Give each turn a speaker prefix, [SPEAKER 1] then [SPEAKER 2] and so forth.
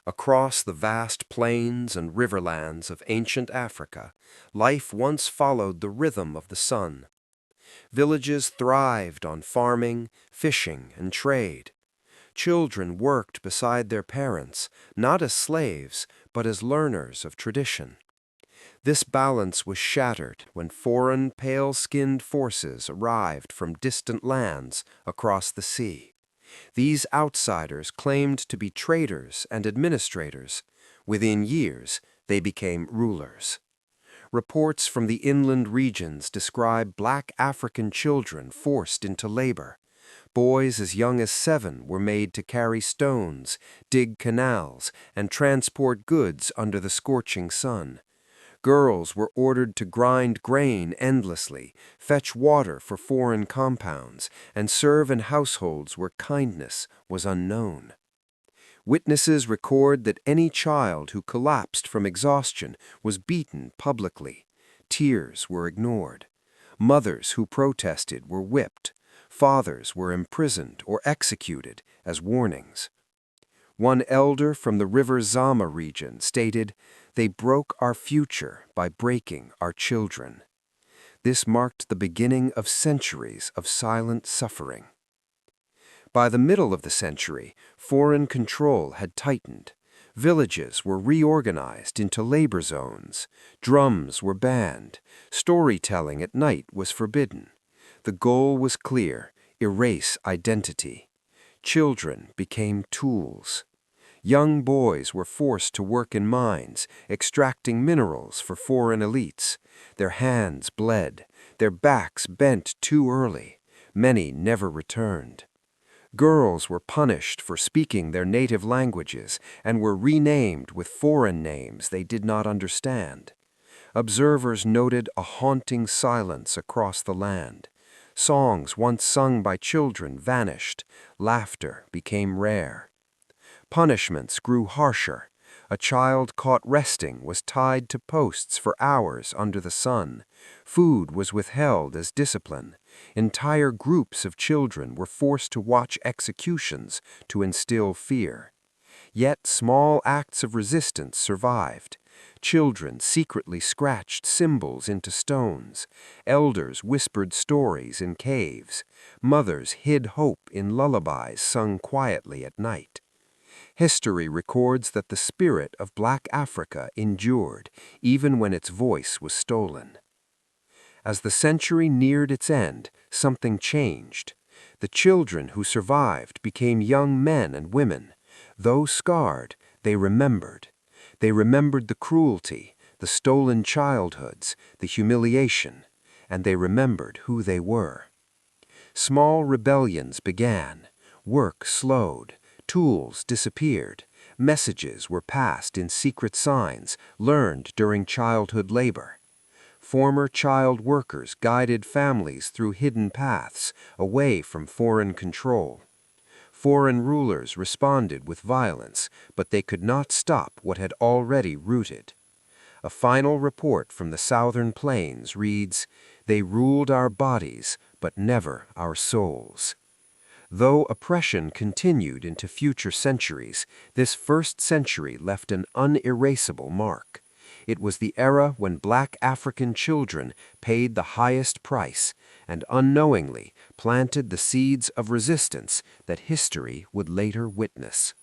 [SPEAKER 1] Across the vast plains and riverlands of ancient Africa, life once followed the rhythm of the sun. Villages thrived on farming, fishing, and trade. Children worked beside their parents, not as slaves, but as learners of tradition. This balance was shattered when foreign, pale-skinned forces arrived from distant lands across the sea. These outsiders claimed to be traders and administrators. Within years, they became rulers. Reports from the inland regions describe black African children forced into labor. Boys as young as 7 were made to carry stones, dig canals, and transport goods under the scorching sun. Girls were ordered to grind grain endlessly, fetch water for foreign compounds, and serve in households where kindness was unknown. Witnesses record that any child who collapsed from exhaustion was beaten publicly. Tears were ignored. Mothers who protested were whipped. Fathers were imprisoned or executed as warnings. One elder from the River Zama region stated, "They broke our future by breaking our children." This marked the beginning of centuries of silent suffering. By the middle of the century, foreign control had tightened. Villages were reorganized into labor zones. Drums were banned. Storytelling at night was forbidden. The goal was clear: erase identity. Children became tools. Young boys were forced to work in mines, extracting minerals for foreign elites. Their hands bled. Their backs bent too early. Many never returned. Girls were punished for speaking their native languages and were renamed with foreign names they did not understand. Observers noted a haunting silence across the land. Songs once sung by children vanished. Laughter became rare. Punishments grew harsher. A child caught resting was tied to posts for hours under the sun. Food was withheld as discipline. Entire groups of children were forced to watch executions to instill fear. Yet small acts of resistance survived. Children secretly scratched symbols into stones. Elders whispered stories in caves. Mothers hid hope in lullabies sung quietly at night. History records that the spirit of Black Africa endured, even when its voice was stolen. As the century neared its end, something changed. The children who survived became young men and women. Though scarred, they remembered. They remembered the cruelty, the stolen childhoods, the humiliation, and they remembered who they were. Small rebellions began. Work slowed. Tools disappeared. Messages were passed in secret signs learned during childhood labor. Former child workers guided families through hidden paths, away from foreign control. Foreign rulers responded with violence, but they could not stop what had already rooted. A final report from the southern plains reads, "They ruled our bodies, but never our souls." Though oppression continued into future centuries, this first century left an unerasable mark. It was the era when Black African children paid the highest price and unknowingly planted the seeds of resistance that history would later witness.